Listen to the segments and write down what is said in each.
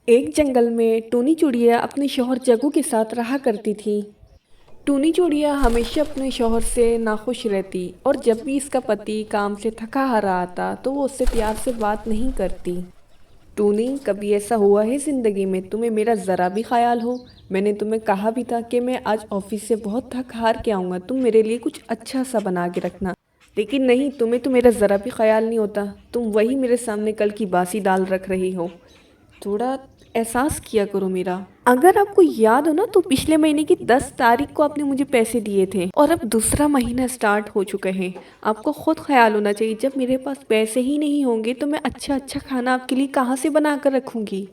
एक जंगल में टूनी चूड़िया अपने शौहर जग्गू के साथ रहा करती थी। टूनी चूड़िया हमेशा अपने शौहर से नाखुश रहती और जब भी इसका पति काम से थका हारा आता तो वो उससे प्यार से बात नहीं करती। टूनी, कभी ऐसा हुआ है ज़िंदगी में तुम्हें मेरा ज़रा भी ख्याल हो? मैंने तुम्हें कहा भी था कि मैं आज ऑफिस से बहुत थक हार के आऊँगा, तुम मेरे लिए कुछ अच्छा सा बना के रखना। लेकिन नहीं, तुम्हें तो मेरा ज़रा भी ख्याल नहीं होता। तुम वही मेरे सामने कल की बासी दाल रख रही हो। थोड़ा एहसास किया करो मेरा। अगर आपको याद हो ना तो पिछले महीने की 10 तारीख को आपने मुझे पैसे दिए थे और अब दूसरा महीना स्टार्ट हो चुका है। आपको खुद ख्याल होना चाहिए, जब मेरे पास पैसे ही नहीं होंगे तो मैं अच्छा अच्छा खाना आपके लिए कहाँ से बना कर रखूँगी।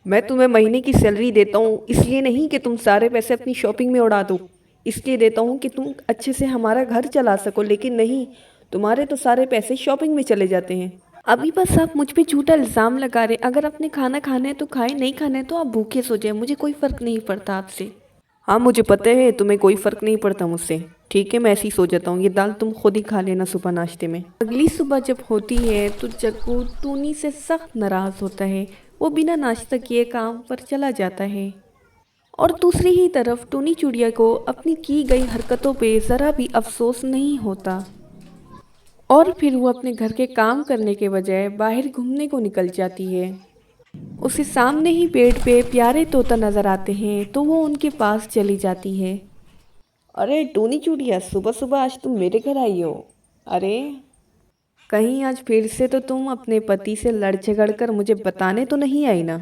मैं तुम्हें महीने की सैलरी देता हूँ इसलिए नहीं कि तुम सारे पैसे अपनी शॉपिंग में उड़ा दो, इसलिए देता हूँ कि तुम अच्छे से हमारा घर चला सको। लेकिन नहीं, तुम्हारे तो सारे पैसे शॉपिंग में चले जाते हैं। अभी बस आप मुझ पे झूठा इल्ज़ाम लगा रहे। अगर आपने खाना खाना है तो खाए, नहीं खाना है तो आप भूखे सो जाए, मुझे कोई फ़र्क नहीं पड़ता आपसे। हाँ, मुझे पता है तुम्हें कोई फ़र्क नहीं पड़ता मुझसे। ठीक है, मैं ऐसे ही सो जाता हूँ। ये दाल तुम खुद ही खा लेना सुबह नाश्ते में। अगली सुबह जब होती है तो जग्गू टूनी से सख्त नाराज़ होता है। वो बिना नाश्ता किए काम पर चला जाता है और दूसरी ही तरफ टूनी चूड़िया को अपनी की गई हरकतों पे ज़रा भी अफसोस नहीं होता और फिर वो अपने घर के काम करने के बजाय बाहर घूमने को निकल जाती है। उसे सामने ही पेड़ पे प्यारे तोता नजर आते हैं तो वो उनके पास चली जाती है। अरे टूनी चूड़िया, सुबह सुबह आज तुम मेरे घर आई हो? अरे, कहीं आज फिर से तो तुम अपने पति से लड़ झगड़ कर मुझे बताने तो नहीं आई ना?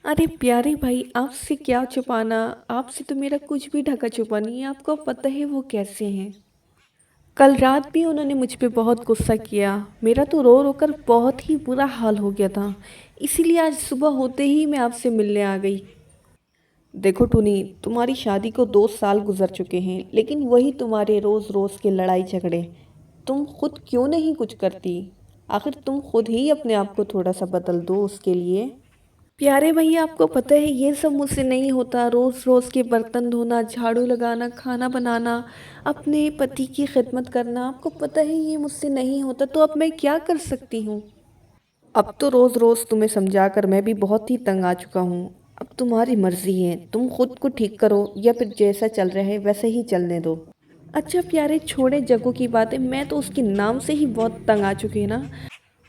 अरे प्यारे भाई, आपसे क्या छुपाना। आपसे तो मेरा कुछ भी ढका छुपा नहीं है। आपको पता है वो कैसे हैं। कल रात भी उन्होंने मुझ पे बहुत गुस्सा किया। मेरा तो रो रो कर बहुत ही बुरा हाल हो गया था। इसीलिए आज सुबह होते ही मैं आपसे मिलने आ गई। देखो टूनी, तुम्हारी शादी को 2 साल गुजर चुके हैं लेकिन वही तुम्हारे रोज़ रोज़ के लड़ाई झगड़े। तुम खुद क्यों नहीं कुछ करती? आखिर तुम खुद ही अपने आप को थोड़ा सा बदल दो उसके लिए। प्यारे भैया, आपको पता है ये सब मुझसे नहीं होता। रोज़ रोज़ के बर्तन धोना, झाड़ू लगाना, खाना बनाना, अपने पति की खिदमत करना, आपको पता है ये मुझसे नहीं होता। तो अब मैं क्या कर सकती हूँ? अब तो रोज़ रोज़ तुम्हें समझाकर मैं भी बहुत ही तंग आ चुका हूँ। अब तुम्हारी मर्ज़ी है, तुम खुद को ठीक करो या फिर जैसा चल रहा है वैसे ही चलने दो। अच्छा प्यारे, छोड़े जग्गू की बातें, मैं तो उसके नाम से ही बहुत तंग आ चुकी है ना।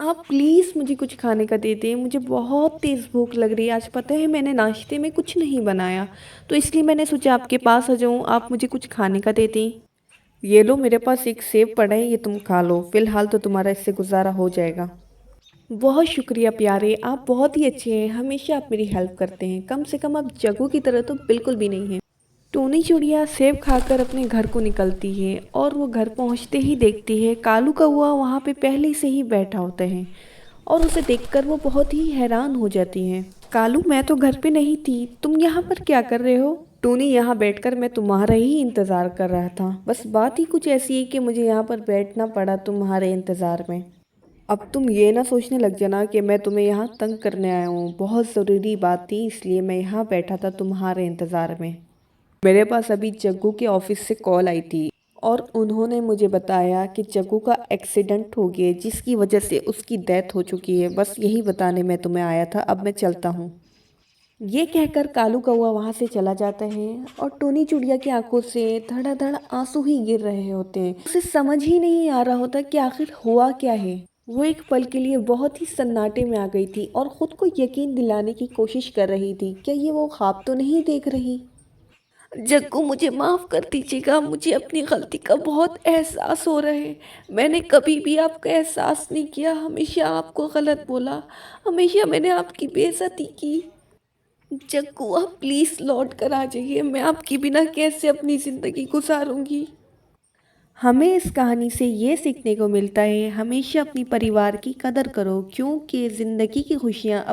आप प्लीज़ मुझे कुछ खाने का दे दें, मुझे बहुत तेज़ भूख लग रही है। आज पता है मैंने नाश्ते में कुछ नहीं बनाया तो इसलिए मैंने सोचा आपके पास आ जाऊँ, आप मुझे कुछ खाने का दे दें। ये लो, मेरे पास एक सेब पड़ा है, ये तुम खा लो। फ़िलहाल तो तुम्हारा इससे गुजारा हो जाएगा। बहुत शुक्रिया प्यारे, आप बहुत ही अच्छे हैं। हमेशा आप मेरी हेल्प करते हैं। कम से कम आप जग्गू की तरह तो बिल्कुल भी नहीं हैं। टूनी चूड़िया सेब खाकर अपने घर को निकलती है और वो घर पहुंचते ही देखती है कालू कौआ वहाँ पे पहले से ही बैठा होता है और उसे देखकर वो बहुत ही हैरान हो जाती है। कालू, मैं तो घर पे नहीं थी, तुम यहाँ पर क्या कर रहे हो? टूनी, यहाँ बैठकर मैं तुम्हारा ही इंतज़ार कर रहा था। बस बात ही कुछ ऐसी है कि मुझे यहाँ पर बैठना पड़ा तुम्हारे इंतज़ार में। अब तुम ये ना सोचने लग जाना कि मैं तुम्हें यहाँ तंग करने आया हूँ। बहुत ज़रूरी बात थी इसलिए मैं यहाँ बैठा था तुम्हारे इंतज़ार में। मेरे पास अभी जग्गू के ऑफिस से कॉल आई थी और उन्होंने मुझे बताया कि जग्गू का एक्सीडेंट हो गया जिसकी वजह से उसकी डेथ हो चुकी है। बस यही बताने मैं तुम्हें आया था। अब मैं चलता हूँ। ये कहकर कालू कौआ वहाँ से चला जाता है और टोनी चुड़िया की आंखों से धड़ाधड़ आंसू ही गिर रहे होते हैं। उसे समझ ही नहीं आ रहा होता कि आखिर हुआ क्या है। वो एक पल के लिए बहुत ही सन्नाटे में आ गई थी और खुद को यकीन दिलाने की कोशिश कर रही थी, क्या ये वो ख्वाब तो नहीं देख रही। जग्गू, मुझे माफ़ कर दीजिएगा, मुझे अपनी गलती का बहुत एहसास हो रहा है। मैंने कभी भी आपका एहसास नहीं किया, हमेशा आपको गलत बोला, हमेशा मैंने आपकी बेइज्जती की। जग्गू, आप प्लीज़ लौट कर आ जाइए, मैं आपके बिना कैसे अपनी ज़िंदगी गुजारूंगी। हमें इस कहानी से ये सीखने को मिलता है, हमेशा अपनी परिवार की कदर करो क्योंकि ज़िंदगी की खुशियाँ